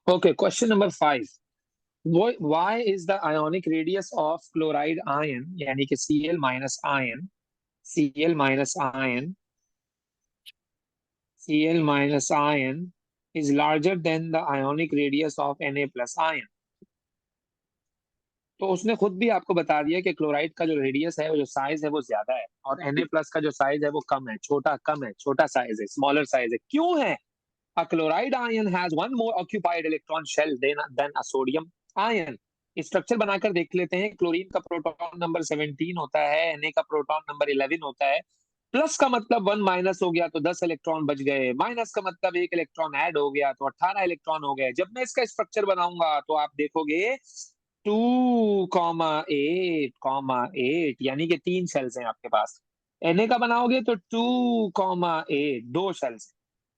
Okay, question number 5. Why is the ionic radius of chloride ion, यानी कि Cl minus ion, Cl minus ion, Cl minus ion is larger than the ionic radius of Na plus ion? तो उसने खुद भी आपको बता दिया कि क्लोराइड का जो रेडियस है, वो जो साइज है, वो ज्यादा है, और Na प्लस का जो साइज है वो कम है, कम है, छोटा साइज है, स्मॉलर साइज है। क्यों है? A chloride ion has one more occupied electron shell than a sodium ion. Structure बनाकर देख लेते हैं। क्लोरीन का प्रोटॉन नंबर 17 होता है, Na का प्रोटॉन नंबर 11 होता है। प्लस का मतलब 1 माइनस हो गया तो 10 इलेक्ट्रॉन बच गए, माइनस का मतलब 1 इलेक्ट्रॉन ऐड हो गया तो 18 इलेक्ट्रॉन हो गए। जब मैं इसका स्ट्रक्चर बनाऊंगा तो आप देखोगे 2,8,8, यानी कि 3 शेल्स हैं आपके पास। Na का बनाओगे तो 2,8, 2 शेल्स,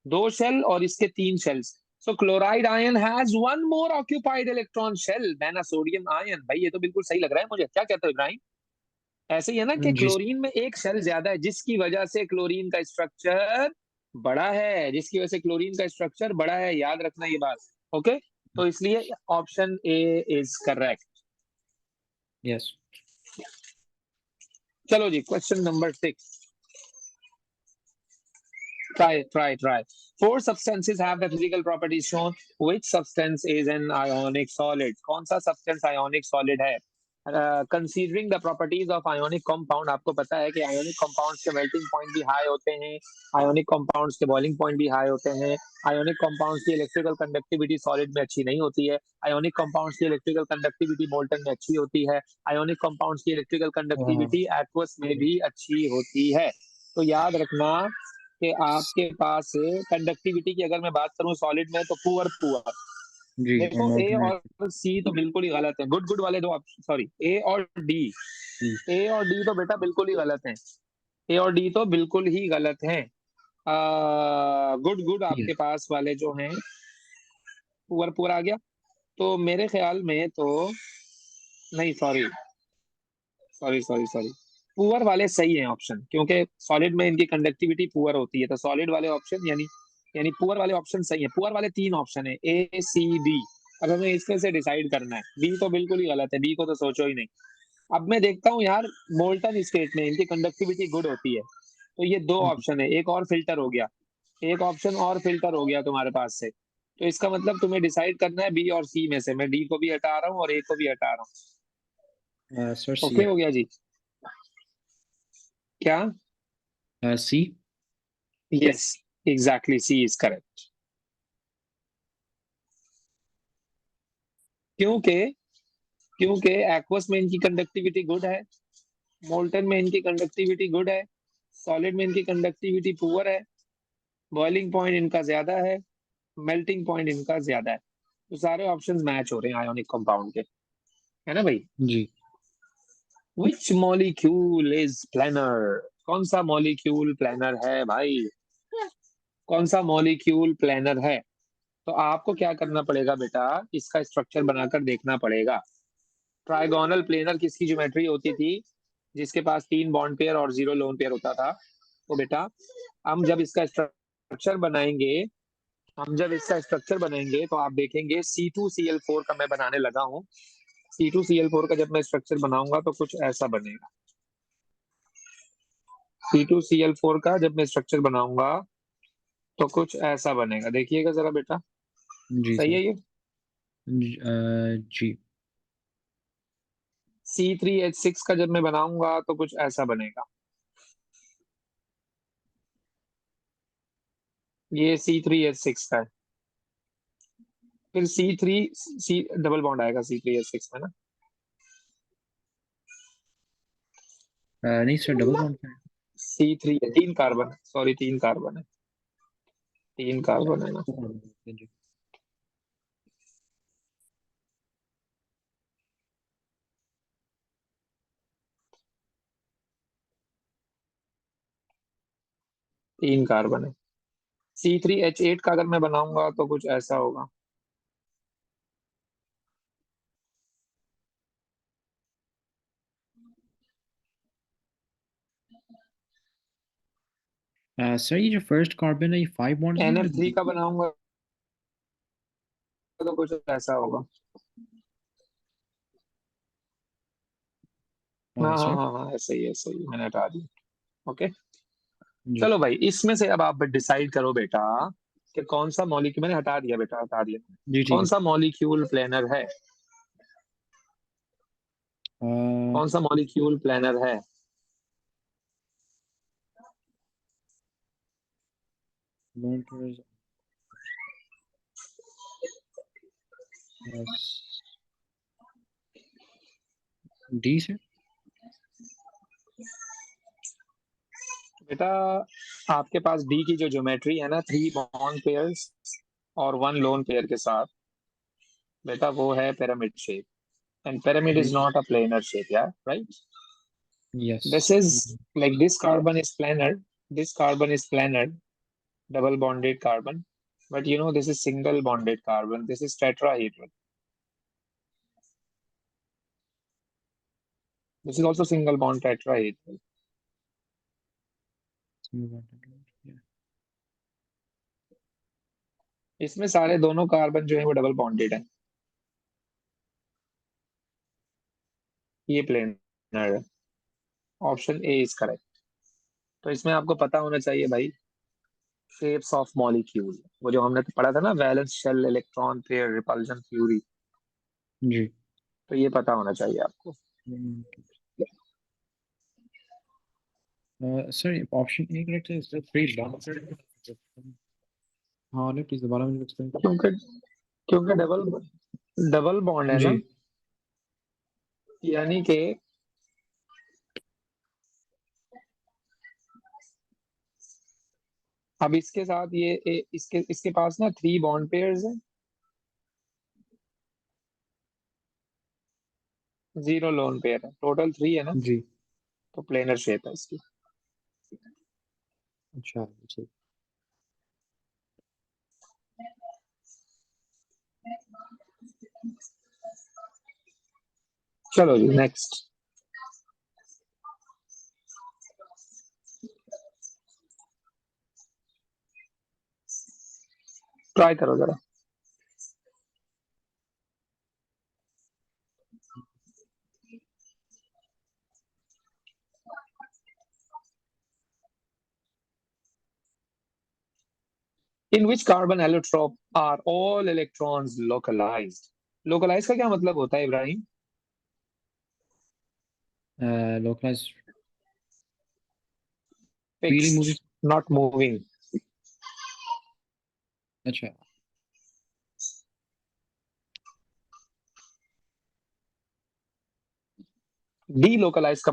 2 शेल और इसके 3 shells. So chloride ion has one more occupied electron shell than a sodium ion. भाई ये तो बिल्कुल सही लग रहा है मुझे, क्या कहते हो इब्राहिम? ऐसे ही है ना कि जी क्लोरीन में एक शेल ज्यादा है, जिसकी वजह से क्लोरीन का स्ट्रक्चर बड़ा है, जिसकी वजह से क्लोरीन का स्ट्रक्चर बड़ा है, याद रखना ये बात। ओके, तो इसलिए option A is correct. Yes. चलो जी, question number 6। Try. Four substances have the physical properties shown. Which substance is an ionic solid? कौन सा substance ionic solid है? Considering the properties of ionic compound, आपको पता है कि ionic compounds के melting point भी high होते हैं, ionic compounds के boiling point भी high होते हैं, ionic compounds की electrical conductivity solid में अच्छी नहीं होती है, ionic compounds की electrical conductivity molten में अच्छी होती है, ionic compounds की electrical conductivity aqueous में भी अच्छी होती है। तो याद रखना कि आपके पास कंडक्टिविटी की अगर मैं बात करूं सॉलिड में, तो पुअर पुअर। जी और देखो ए मोल्टन है। और सी तो बिल्कुल ही गलत है, गुड गुड वाले दो, सॉरी, ए और डी। जी ए और डी तो बेटा बिल्कुल ही गलत है, ए और डी तो बिल्कुल ही गलत है। गुड गुड जी आपके पास वाले जो हैं, पुअर पुअर आ गया। तो मेरे ख्याल में तो, नहीं सॉरी, सॉरी, पुअर वाले सही है ऑप्शन, क्योंकि सॉलिड में इनकी कंडक्टिविटी पुअर होती है, तो सॉलिड वाले ऑप्शन यानी पुअर वाले ऑप्शन सही है। पुअर वाले 3 ऑप्शन है, ए सी डी। अब हमें इसमें से डिसाइड करना है, बी तो बिल्कुल ही गलत है, बी को तो सोचो ही नहीं। अब मैं देखता हूँ यार, मोल्टन स्टेट में इनकी कंडक्टिविटी गुड होती है, तो ये 2 ऑप्शन है, एक और फिल्टर हो गया, एक ऑप्शन और फिल्टर हो गया तुम्हारे पास से। तो इसका मतलब तुम्हें डिसाइड करना है बी और सी में से। मैं डी को भी हटा रहा हूँ और ए को भी हटा रहा सर हूँ। सी ओके हो गया जी? क्या? है। C. Yes, exactly, c is correct. क्योंकि क्योंकि एक्वस में इनकी कंडक्टिविटी गुड है, मोल्टन में इनकी कंडक्टिविटी गुड है, सॉलिड में इनकी कंडक्टिविटी पुअर है, बॉइलिंग पॉइंट इनका ज्यादा है, मेल्टिंग पॉइंट इनका ज्यादा है। तो सारे ऑप्शंस मैच हो रहे हैं आयोनिक कंपाउंड के, है ना भाई? जी विच मॉलिक्यूल इज प्लानर? कौन सा मॉलिक्यूल प्लानर है भाई? कौन सा मॉलिक्यूल प्लानर है? तो आपको क्या करना पड़ेगा बेटा, इसका स्ट्रक्चर बनाकर देखना पड़ेगा। ट्राइगोनल प्लेनर किसकी ज्योमेट्री होती थी? जिसके पास 3 बॉन्ड पेयर और 0 लोन पेयर होता था। तो बेटा, हम जब इसका स्ट्रक्चर बनाएंगे तो आप देखेंगे C2Cl4 का मैं बनाने लगा हूँ। C2Cl4 का जब मैं स्ट्रक्चर बनाऊंगा तो कुछ ऐसा बनेगा। C2Cl4 का जब मैं स्ट्रक्चर बनाऊंगा तो कुछ ऐसा बनेगा, देखिएगा जरा बेटा। जी सही सर। है ये? जी C3H6 का जब मैं बनाऊंगा तो कुछ ऐसा बनेगा। ये C3H6 का है। फिर C डबल बॉन्ड आएगा C3H6 में ना। नहीं सर, डबल बॉन्ड क्या है? C3 है, 3 कार्बन, सॉरी 3 कार्बन है, 3 कार्बन है ना। जी 3 कार्बन है। C3H8 का अगर मैं बनाऊंगा तो कुछ ऐसा होगा। सर ये जो फर्स्ट कार्बन है, ये 5 बॉन्ड्स नहीं NF3 बनाती? का बनाऊंगा तो कुछ ऐसा होगा। हाँ हाँ सर हाँ हाँ, ऐसा ही ऐसा ही मैंने हटा दिया। ओके। जी चलो भाई, इसमें से अब आप डिसाइड करो बेटा कि कौन सा मॉलिक्यूल, मैंने हटा दिया बेटा, हटा दिया। जी ठीक कौन है सा मॉलिक्यूल प्लेनर है? कौन सा मॉलिक्यूल प्लेनर है? डी से बेटा, आपके पास डी की जो ज्योमेट्री है ना, 3 बॉन्ड पेयर्स और 1 लोन पेयर के साथ, बेटा वो है पिरामिड शेप, एंड पिरामिड जी is not a planar shape यार, right? Yes This is like this carbon is planar, this carbon is planar, double bonded carbon. But you know, this is single bonded carbon. This is tetrahedral. This is also single bond tetrahedral. इसमें सारे दोनों carbon जो है वो double bonded है। ये planar है। Option A is correct. तो इसमें आपको पता होना चाहिए भाई, शेप्स ऑफ मॉलिक्यूल, वो जो हमने पढ़ा था ना, valence shell, electron pair, repulsion theory, जी तो ये पता होना चाहिए आपको। सर ऑप्शन ए करेक्ट है सर फ्री लॉन्ग हाँ नहीं प्लीज दोबारा मुझे एक्सप्लेन क्योंकि क्योंकि डबल डबल बॉन्ड है जी ना, यानी कि अब इसके साथ इसके इसके पास ना 3 बॉन्ड पेयर्स है, 0 लोन पेयर है, टोटल 3 है ना, जी तो प्लेनर शेप है इसकी। अच्छा जी चलो जी नेक्स्ट। ट्राई करो जरा। In which carbon allotrope are all electrons localized? Localize का क्या मतलब होता है Ibrahim? Localize freely fixed, moving not moving. अच्छा डी लोकलाइज का